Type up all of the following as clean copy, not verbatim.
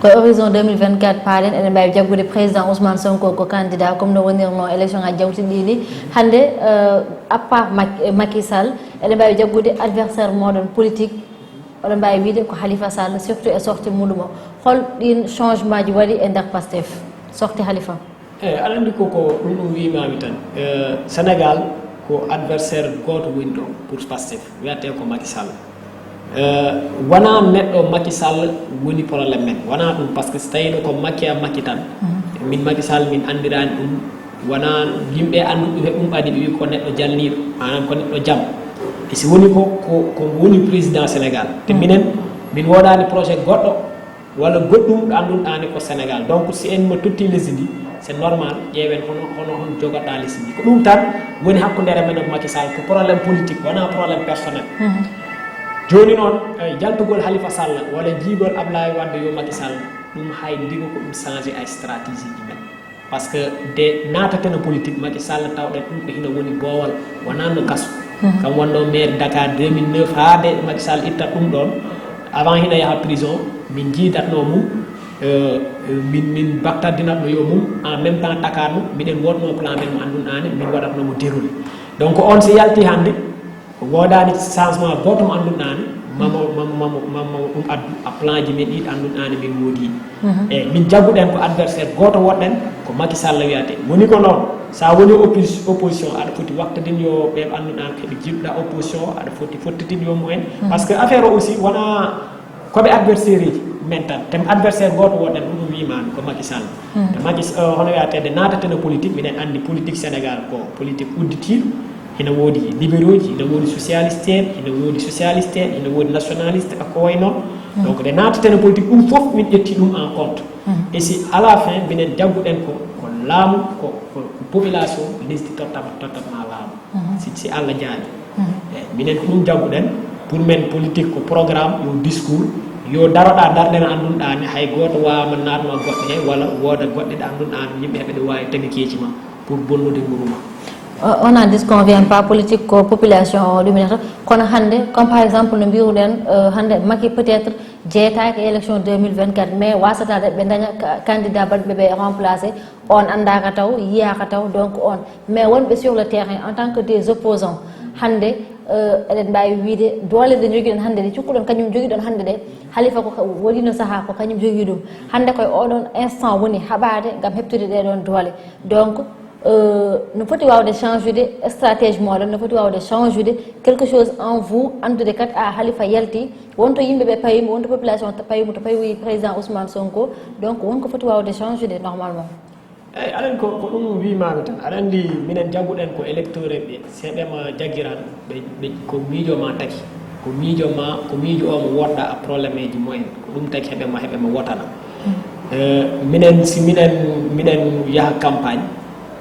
ko horizon 2024 paren ene mbawi jaggude président Ousmane Sonko ko candidat comme no wonirno élection ngaji jawtiɗiɗi hande à part Macky Sall ene mbawi jaggude adversaire moɗon politique oɗon mbawi wiide ko Halifa Sall surtout e sortie muɗum o hol ɗin changement ji waɗi e nder Pastef sortie Halifa aɗa andi koko ɗum wimami tan Sénégal ko adversaire goto woni ɗo pour Pastef wiyate ko Macky Sall wana neɗɗo Macky Sall woni probléme men wana ɗum par ce que so tawiɗo ko Macky a Macky tan min Macky Sall min andirani ɗum wona yimɓe anduɓe ɓe ɗum ɓadi ɓe wi ko neɗɗo jalniɗo manam ko neɗɗo jaam e si woni ko woni président Sénégal te minen min woɗani projet goɗɗo walla goɗɗum ɗo andunɗani ko Sénégal donc si en mo totti lesdi ndi c'est normal ƴeewen hono hon jogoɗa lesdi ndi ko ɗum tan woni hakkudere men e Macky Sall ko probléme politique wona probléme personnel joni noon jaltugol Halifa Sall walla jiigol Ablaye Wade yo Macky Sall ɗum hay ndigo ko ɗum changé ay stratégie ji men par ce que de natate no politique Macky Sall tawɗen ɗum ko hino woni boowal wona no gaso kam wonno maire Dakar 2009 haade Macky Sall ittat ɗum ɗon avant hina yaha prison min jiidatno mum min baktardinatno yo mum en même temps takarno miɗen wonno plan men mo andunɗani min waɗatnomo déroulé donc on si yalti hannde wodani changement goto mo andunɗani mamo ɗum addu a plan ji men ɗiɗi andunɗani min woodi eyyi min jagguɗen ko adversaire goto woɗɗen ko Macky Sall wiyate woni ko noon sa woni opposition aɗa foti waktadin yo ɓe andunɗan koɓe jiɗɗa opposition aɗa foti fottidin yo mumen par ce que affaire o aussi wona koɓe adversaire ji men tan tem adversaire goto woɗɗen ɗum wimami ko Macky Sall te Macky hono wiyatede natateno politique minen andi politique Sénégal ko politique udditiɗo ina woodi libéraux ji ina woodi socialiste en ina woodi socialiste en ina woodi nationaliste ko way noon donc nde natateno politique ɗum fof min ƴetti ɗum en compte et si à la fin minen jagguɗen ko laamu ko population lesdi tottatma laamu si Allah jaaɓi eyyi minen ko ɗum jagguɗen pour men politique ko programme yo discours yo daroɗa darɗen andunɗani hay goto wawama natma goɗɗe he walla wooda goɗɗe ɗe andunɗani yimɓe heɓe ɗe wawi tagui keeci ma pour bonnude nguruma on a disconvient pas politique ko population o ɗuminata kono hande comme par exemple no mbiruɗen hande Macky peut être jeeytaki élection 2024 mais wasatade ɓe daña candidat baɗɓe ɓe remplacé on andaka taw yiyaka taw donc on mais wonɓe sur le terrain en tant que des opposants hande eɗen mbawi wiide doole ɗe joguiɗon hande ɗe cikkuɗon kañum joguiɗon hande ɗe Halifa ko wonino saaha ko kañum jogui ɗum hande koye oɗon instant woni haɓade gam heptude ɗeɗon doole donc no foti wawde changer stratégie moɗon no foti wawde changer quelque chose en vous andude kat a Halifa yalti wonto yimɓeɓe payimo wonto population payimo to payoyi président Ousmane Sonko donc wonko foti wawde changer normalement eyyi aɗan ko ɗum wimami tan aɗa andi minen jagguɗen ko électeur ɓe seeɗema jagguiran ɓe ko miijoma taki ko miijo o mo woɗɗa probléme ji mumen ko ɗum taki heɓema wotana minen si minen yaha campagne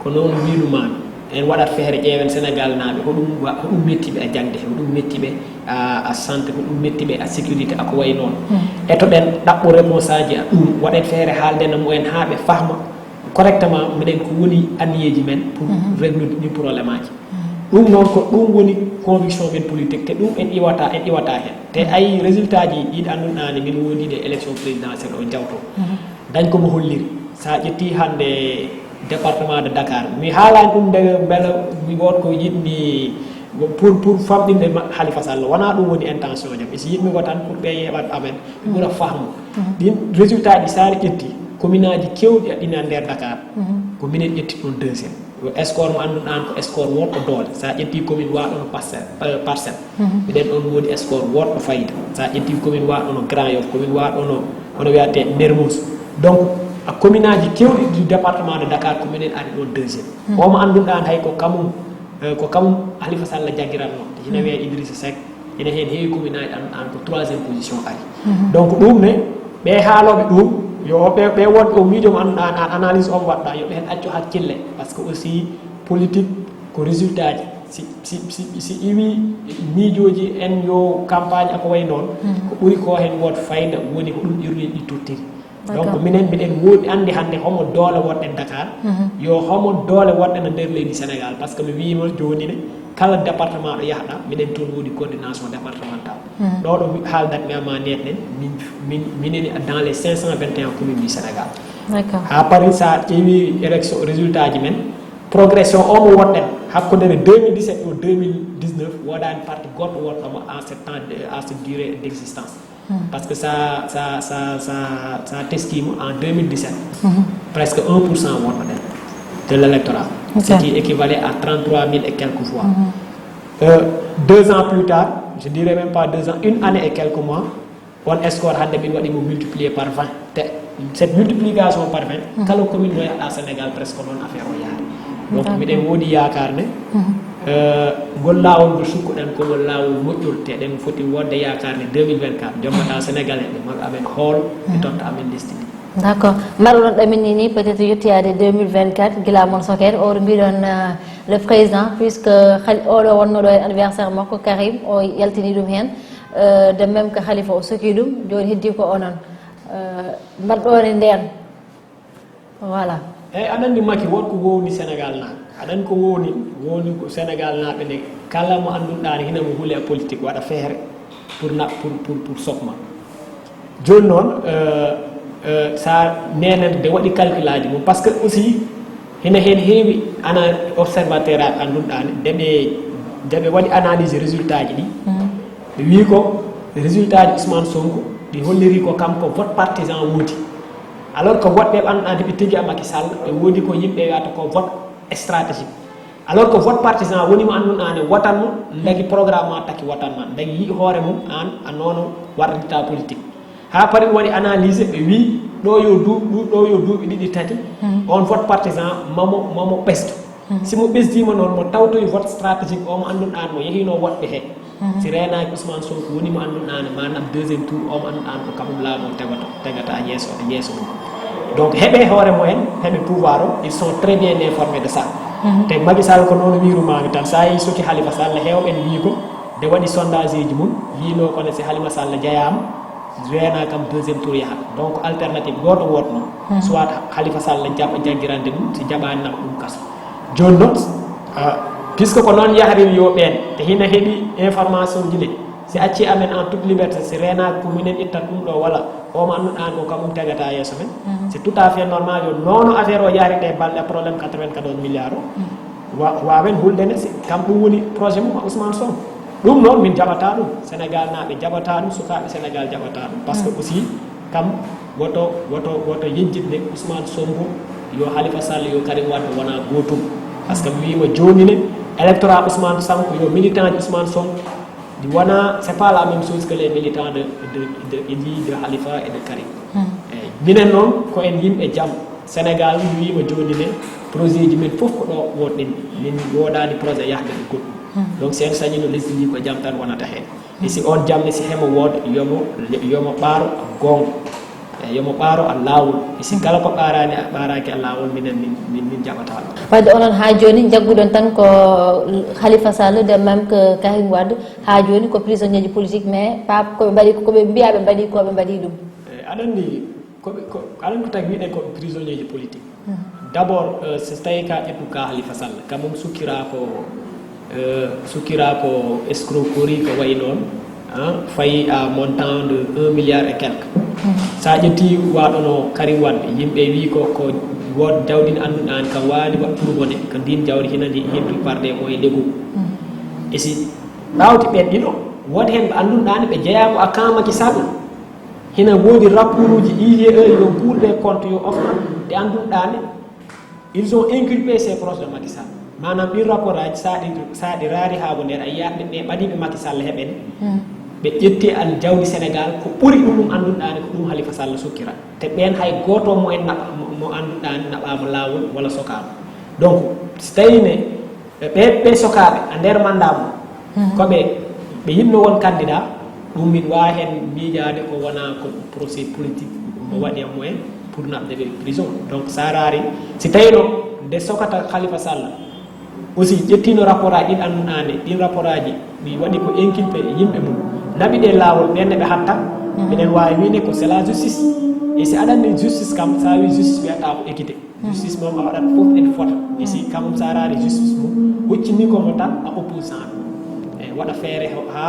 ko noon winumami en waɗat feere ƴeewen Sénégal naaɓe hoɗum mettiɓe a jangde hoɗum mettiɓe a santé hoɗum mettiɓe a sécurité ako way noon etoɗen ɗaɓɓo réponse aji a ɗum waɗen feere haaldena mumen ha ɓe fahma correctement minen ko woni anniyeji men pour réglude ɗi probléme aji ɗum noon ko ɗum woni conviction men politique te ɗum en iwata hen te ayi résultat ji ɗiɗi andunɗani min wodide élection présidentielle o jawto dañ komo holliri sa ƴetti hande département de Dakar mi haalani ɗum de beele mi wot ko yiɗmi pour famɗinde Halifa Sall wona ɗum woni intention jam e si yiɗmi ko tan pour ɓe yeɓat amen ɓe ɓuura fahmu ɗin résultat ɗi saari ƴetti commune aji kewɗi aɗɗina nder Dakar ko minen ƴetti ɗon deuxiéme yo score mo annduɗan ko score woɗɗo doole sa ƴetti commune waɗono parcelle miɗen ɗon woni score woɗɗo fayida sa ƴetti commune waɗono Grand Yoff commune waɗono hono wiyate Mermoz donc a commune aji kewɗi du département de Dakar ko minen ari ɗon deuxiéme omo annduɗan hay ko kamum Halifa Sall jagguiranno hina wiye Idrissa Seck ene hen heewi commune aji an ko troisiéme position ari donc ɗum ne ɓe haaloɓe ɗum yo ɓe wonɓe o miijo mo annduɗa an analyse on waɗɗa yoɓe hen accu hakkille par ce que aussi politique ko résultat ji si iwi miijoji en yo campagne ako way noon ko ɓuuri ko hen wood fayida woni ko ɗum irruji ɗi tottiri donc minen mbiɗen woodi andi hannde homo doole wonɗen Dakar yo homo doole wonɗen e nder leydi Sénégal par ce que mi wima joni ne kala département ɗo yahɗa miɗen toon woodi coordination départemental ɗo ɗo haaldat mi ama neɗɗen mineni dans les 521 communes du Sénégal ha paris sa ƴeewi élection résultat ji men progression omo woɗɗen hakkodere 2017 au 2019 woɗani parti goɗɗo woɗɗomo en cette durée d' existence parce que ça teskima en 2017 presque 1% woɗɗoɗen de l'électorat ce qui équivalait à 33 000 et quelques voix 2 ans plus tard je dirais même pas 2 ans, 1 année et quelques mois on score hande min waɗimo multiplié par 20 cette multiplication par 20 kala commune no yaha Sénégal presque noon affaire o yaari donc miɗen woodi yakar ne ngol lawol ngol sukkuɗen ko ngol lawol moƴƴol te eɗen foti wodde yakar ne 2024 jommata sénégalais ɓe maɓe amen hool ɓe totta amen lestidi d' accord mbaɗo ɗon ɗamini ni peut être yettiyade 2024 gila moon sokede oɗo mbiɗon le président puisque oɗo wonnoɗo e anniversaire makko Karim o yaltini ɗum hen de même que Khalifa o soki ɗum joni heddi ko onon mbaɗɗone nden voilà eyyi aɗa andi Macky wonko wowni sénégal naaɓe aɗa andi ko wowni ko sénégal naaɓe nde kala mo annduɗa ne hina mo huule e politique waɗa feere pour sokma joni noon sa nenen de waɗi calcul aji mum par ce que aussi hina hen heewi ana observateur aɓe annduɗani deɓe waɗi analyse résultat ji ɗi ɓe wi ko résultat ji Ousmane Sonko ɗi holliri ko kanko vote partisan woodi alors que vote ɓe annduɗa ɓe tigui a Macky Sall ɓe woodi ko yimɓe wiyata ko vote stratégique alors que vote partisan woni mo annduɗa ne wotanmo dagui programme ma taki wotanma dagui yi hoore mum an a nono waɗata politique ha pari waɗi analyse ɓe wi ɗo yo duuɓi ɗiɗi tati on vote partisan mamo ɓesdo simo ɓesdima noon mo tawtoyi vote stratégique omo annduɗan mo yehino woɗɓe he si renaki Ousmane Sonko woni mo annduɗane manam deuxiéme tour omo annduɗan ko kamum laamu tegata yeeso mum donc heɓe hoore mumen heɓe pouvoir o ils sont très bien informés de ça te Macky Sall ko noon wirumami tan sa yi soki Khalifa Sall hewɓen wi ko de waɗi sondage ji mum yino kono si Khalifa Sall jeyama rena kam deuxiéme tour yahat donc alternative goto wotno soit Khalifa Sall jaɓa jaggirande ɗum si jaɓani nama ɗum kaso joni noon puisque ko noon yaharin yo ɓen te hina heeɓi information ji ɗi si acci amen en toute liberté si renaki ko minen ittat ɗum ɗo walla omo annduɗan ko kamum tegata yeeso men c'est tout à fait normal yo nono affaire o yaari ɗe balɗe probléme 94 milliards o wawen huldene si kam ɗum woni projet mum Ousmane Sonko ɗum noon min jaɓata ɗum sénégal naɓe jaɓata ɗum sukaɓe sénégal jaɓata ɗum par ce que aussi kam woto yejjitde Ousmane Sonko yo Khalifa Sall yo Karim Wade wona gotum par ce que mi wima joni ne électorat Ousmane Sonko yo militant ji Ousmane Sonko di wona c'est pas la même chose que les militants de Khalifa et de Karim eyyi minen noon ko en yimɓe jaam sénégal mi wima joni ne projet ji men fof ko ɗo wonɗen min woɗani projet yahde ɗo goɗɗum donc sen sañino lesdi ndi ko jaam tan wonata hen e si on jamne si hemo wooda yomo ɓaaro gonga yomo ɓaaro a lawol e si kala ko ɓarani a ɓaraki a lawol min jaɓata ɗum wadde onon ha joni jagguɗon tan ko Khalifa Sall de même que Karim Wade ha joni ko prisonnier ji politique mais pas koɓe mbaɗi koɓe mbiya ɓe mbaɗi koɓe mbaɗi ɗum aɗanni aɗan ko tagi wiɗen koɓe prisonnier ji politique d' abord so tawi ka ƴettu ka Khalifa Sall kamum sukkira ko escroquerie ko wayi noon fayi à montant de 1 milliard et quelque sa ƴetti waɗono Karim Wade yimɓe wi ko wood jawdi ndi annduɗani kam waali waɗturbone ko ndin jawdi hinandi heddi parde moye legu e si ɗawti ɓen ɗiɗo woodi hen ɓe annduɗani ɓe jeeyako a camp Macky Sall hina woodi rapport uji IGE yo guurɗe compte yo ofna ɗe annduɗani ils ont inculpé ces proches de Macky Sall manam ɗin rapport aji sa ɗi raari ha bo nder a yiyaɓe ɓe ɓaɗiɓe Macky Sall heɓen ɓe ƴetti an jawdi sénégal ko ɓuri ɗum annduɗani ko ɗum Khalifa Sall sukkira te ɓen hay goto mo en mo annduɗani naɓama lawol walla sokama donc so tawine ɓe sokaɓe a nder mandat mum koɓe ɓe yimno won candidat ɗum min wawi hen miijade ko wona ko procès politique mo waɗi e moyen pour naɓde ɓe prison donc sa raari si tawino nde sokata Khalifa Sall aussi ƴettino rapport aji ɗin annduɗani ɗin rapport aji ɗi waɗi ko inculpé e yimɓe mum naɓi ɗe lawol ɓenne ɓe hatta minen wawi wiide ko c'est la justice et si aɗa andi justice kam sa wi justice wiyata ko équité justice mom a waɗat fof en fota e si kam sarari justice mum huccini komo tan a opposant e waɗa feere ha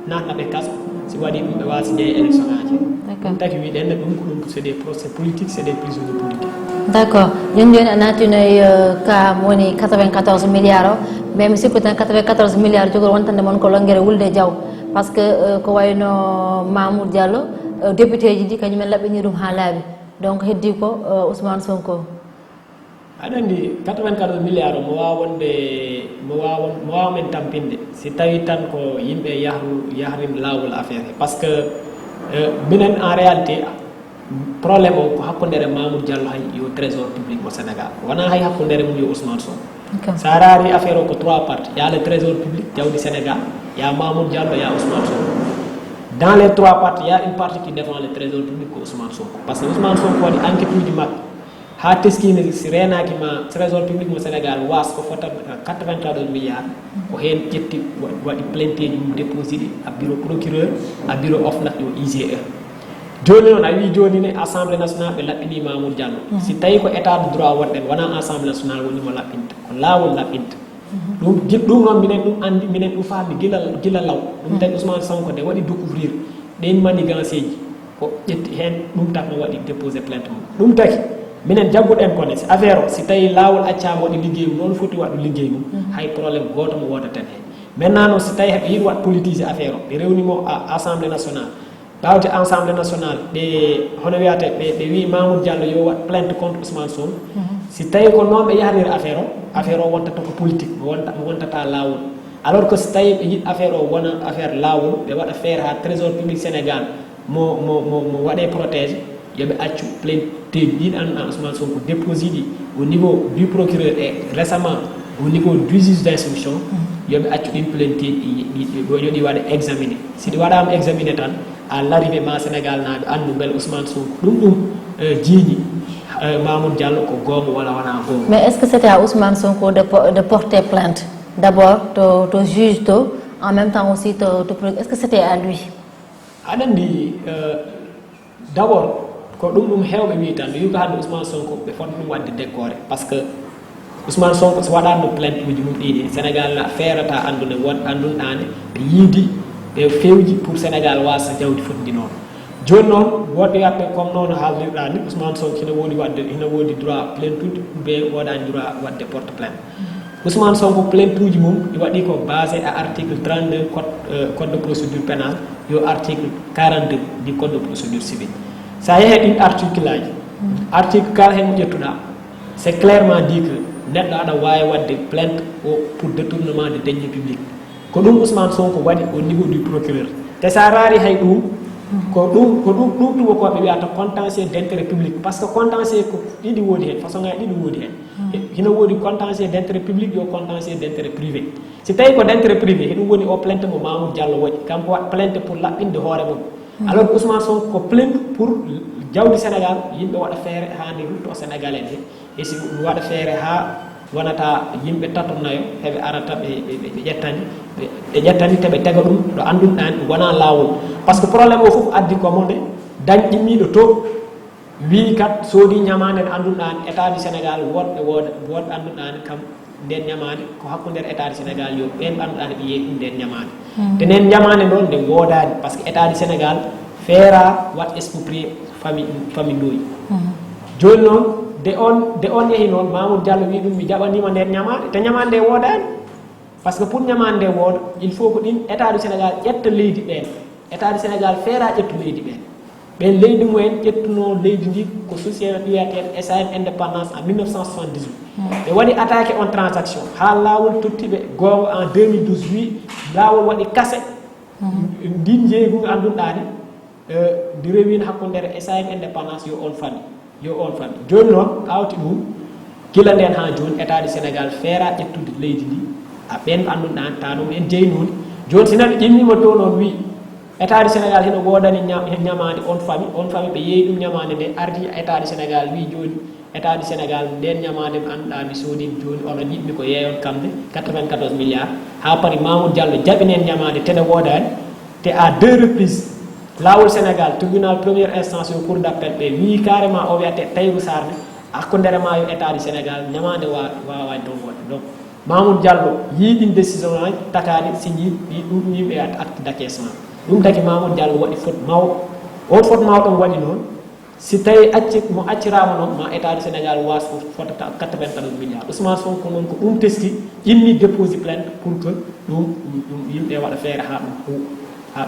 natnaɓe kaso si waɗi ɗum ɓe wasi jeeye élection ngaji ɗum taki wiɗen ɗum ko ɗum c'est des procès politiques c'est des prisonniers politiques. D'accord. Joni a natinoy ka woni 94 milliards o mais mi sikku tan 94 milliards jogol wontande mon ko longere wulde diaw par ce que ko wayno Mamour Diallo député ji di kañumen laɓɓini ɗum ha laaɓi donc heddi ko Ousmane Sonko. aɗa andi 94 milliards o mo wawa men tampinde si tawi tan ko yimɓe yahrin lawol affaire par ce que minen en réalité problème o ko hakkundere Mamour Diallo hay yo trésor public au Sénégal wona hay hakkundere mum yo Ousmane Sonko sa rari affaire o ko trois parties ya le trésor public jawdi Sénégal ya Mamour Diallo ya Ousmane Sonko dans les trois parties il y a une partie qui défend le trésor public ko Ousmane Sonko parce que Ousmane Sonko waɗi enquête uji makko ha teskine si renaki ma trésor public mo Sénégal was ko fota 94 milliards ko hen ƴetti waɗi plainte ji mum déposé ɗi a bureau procureur a bureau OFNAC yo IGE joni noon a wi joni ne assemblée nationale ɓe laɓɓini Mamour Diallo si tawi ko état de droit wonɗen wona assemblée nationale woni mo laɓɓinta ko lawol laɓɓinta ɗum noon minen ɗum andi minen ɗum faami gila law ɗum tagi Ousmane Sonko nde waɗi découvrir ɗen manigance ji ko ƴetti hen ɗum tan no waɗi déposé plainte mum ɗum taki minen jagguɗen kone si affaire o si tawi lawol accama waɗi liggey mum noon foti waɗu liggey mum hay probléme goto mo wodaten hen maintenant noon si tawi heɓe yiɗi wat politiser affaire o ɓe rewnimo assemblée nationale ɓawde assemblée nationale ɓe hono wiyate ɓe wi Mamour Diallo yo wat plainte contre Ousmane Sonko si tawi ko noon ɓe yahniri affaire o wontata ko politique mo wontata lawol alors que si tawi ɓe yiɗi affaire o wona affaire lawol ɓe waɗa feere ha trésor public Sénégal mo waɗe protégé yoɓe accu plainte yiɗi anduɗa Ousmane Sonko déposé ɗi au niveau du procureur et récemment au niveau du juge d'instruction yoɓe accu ɗin plainte yoɗi waɗa examiné si ɗi waɗama examiné tan à l'arrivée ma Sénégal naɓe andu bel Ousmane Sonko ɗum jiiñi Mamour Diallo ko gonga wala wona gonga. Mais est-ce que c'était à Ousmane Sonko de porter plainte d'abord to juge to en même temps aussi to est-ce que c'était à lui? aɗa andi d'abord ko ɗum hewɓe wi tan wi ko hande Ousmane Sonko ɓe foti ɗum wadde décoré par ce que Ousmane Sonko so waɗano plainte uji mum ɗiɗi Sénégal na feerata andude won andunɗane ɓe yiidi ɓe fewji pour Sénégal wasa jawdi fotdi noon joni noon woɗɓe yaɓɓe comme noon haalirɗa ni Ousmane Sonko hina woodi droit plainte ude ɓe woɗani droit wadde porte plainte Ousmane Sonko plainte uji mum ɗi waɗi ko basé à article 32 code de procédure pénale yo article 42 du code de procédure civile sa yeehe ɗin article aji article kala hen mo ƴettuɗa c'est clairement dit que neɗɗo aɗa wawi wadde plainte pour détournement de deniers publics ko ɗum Ousmane Sonko waɗi au niveau du procureur te sa raari hay ɗum ko ɗum tubakoɓe wiyata contentieux d'intérêt public par ce que contentieux ko ɗiɗi woodi hen façon ngaji ɗiɗi woodi hen hino woodi contentieux d'intérêt public yo contentieux d'intérêt privé si tawi ko d'intérêt privé heɗum woni o plainte mo Mamour Diallo waɗi kanko waɗ plainte pour laɓɓinde hoore mum alors que Ousmane Sonko ko plainte pour jawdi Sénégal yimɓe waɗa feere ha nde rutto sénégalais he e si waɗa feere ha wonata yimɓe tatonnayo heɓe arata ɓe ƴettani teɓe tega ɗum ɗo andunɗani wona lawol par ce que probléme o foof addi komo nde dañƴimmiɗo to wi kat soodi ñamande nde andunɗani état du Sénégal woɗɓe andunɗani kam nden ñamande ko hakkudere état du Sénégal yo ɓen andunɗani ɓe yeeyi ɗum nden ñamande te nden ñamande ɗon nde woodani par ce que état du Sénégal feera wat exproprié famille ndoyi joni noon de on yeehi noon Mamour Diallo wi ɗum mi jaɓanima nden ñamande te ñamande nde woodani par ce que pour ñamande nde wooda il faut ko ɗin état du Sénégal ƴetta leydi ɓen état du Sénégal feera ƴettu leydi ɓen leydi mumen ƴettuno leydi ndi ko société wiyaten SAM indépendance en 1978 ɓe waɗi attaqué on transaction ha lawol tottiɓe gonga en 2012 wi lawol waɗi kase ndin jeygu andunɗani ndi rewino hakkudere SAM indépendance yo on famille joni noon awti ɗum gila nden ha joni état du Sénégal feera ƴettude leydi ndi a ɓen andunɗani tanum en jeynodi joni si neɗɗo ƴemmima to noon wi état du Sénégal hino wodani ñamade on famille ɓe yeeyi ɗum ñamade nde ardi état du Sénégal wi joni état du Sénégal nden ñamade mi annduɗa mi soodimi joni ono yiɗmi ko yeeyon kamde 94 milliards ha pari Mamour Diallo jaɓinen ñamade tene wodani te à deux reprises lawol Sénégal tribunal première instance yo cour d'appel ɓe wi carrément o wiyate Tayrou Sarr ne akkondere ma yo état du Sénégal ñamande wa dongode donc Mamoud Diallo yiɗin décision aji takadi signi ɗum yimɓe acte d'acquiescement ɗum tagi Mamoud Diallo waɗi faute mawɗo on faute mawɗo waɗi noon si tawi mo accirama noon ma état du Sénégal was fotata 94 milliards Ousmane Sonko noon ko ɗum teski inni déposi plainte pour que ɗum yimɓe waɗa feere ha ɗum ha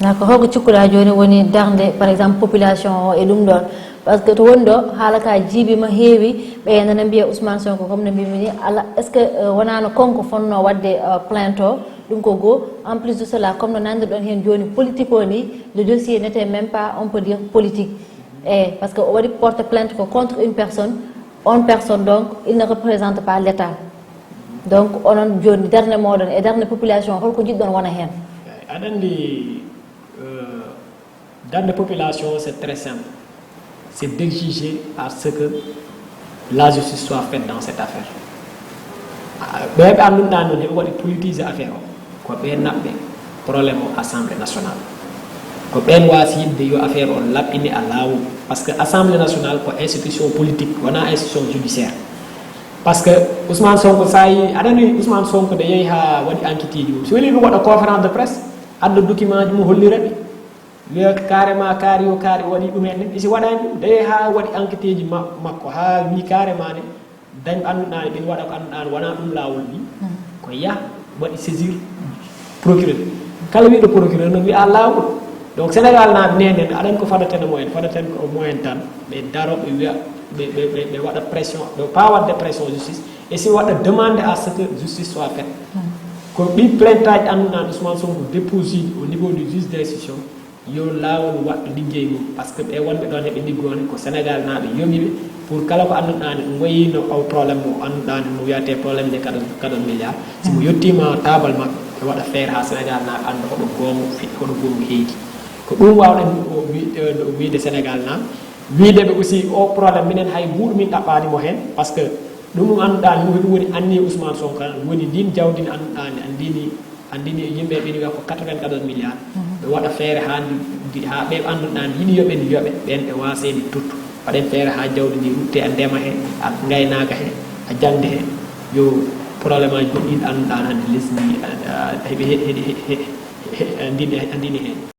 d'accord hoko cikkuɗa joni woni darde par exemple population o e ɗum ɗon par ce que to woni ɗo haala ka jiibima heewi ɓe nana mbiya Ousmane Sonko comme no mbimi ni ala est ce que wonano konko fonno wadde plainte o ɗum ko goo en plus de cela comme no nandir ɗon hen joni politique o ni le dossier n'était même pas on peut dire politique et parce que o waɗi porte plainte ko contre une personne donc il ne représente pas l'état donc onon joni darde moɗon e darde population holko jiɗɗon wona hen aɗa andi dans la population, c'est très simple. C'est d'exiger à ce que la justice soit faite dans cette affaire. Bébé andunda non he wadi politiser affaire ko be nabbe problème au assemblée nationale ko ben wasi yidde yo affaire on lapini à lawu parce que assemblée nationale ko institution politique wana institution judiciaire parce que Ousmane Sonko say adani Ousmane Sonko de yeyi ha wadi enquête ji so weli no wada conférence de presse addo document ji mo hollirabe le carrément kario kari wadi dum en isi wadani de ha wadi enquête ji makko ha wi carrément ne dañ anduna be wada ko andana wana dum lawol bi ko ya wadi saisir procureur kala wi do procureur no wi a lawol donc Sénégal na nenen adan ko fadaten moyen fadaten ko moyen tan be daro be wi be wada pression be pas de pression justice et si wada demander à ce que justice soit faite ko bi plainte anduna Ousmane Sonko déposé au niveau du juge d'instruction yo lawol wat liggey mum parce que be wonbe don be liggone ko Sénégal na be yomi pour kala ko anduna ni ngoyino aw problème mo anduna ni mo wiate problème de 4 milliards si mo yottima table mak e wada faire ha Sénégal na ando ko do gomu fi ko do gomu heedi ko dum wawden wi de Sénégal na wi de be aussi o problème minen hay buur min tabani mo hen parce que dum anduna ni woni anni Ousmane Sonko woni din jawdini anduna ni andini yimbe be ni ko 94 milliards be wada feere handi ha be anduna ni yobe ni yobe ben e waseni tuttu waden feere ha jawdi ni rutte andema he ak ngaynaga he a jande he yo problème ay goddi anduna handi lesni be andini he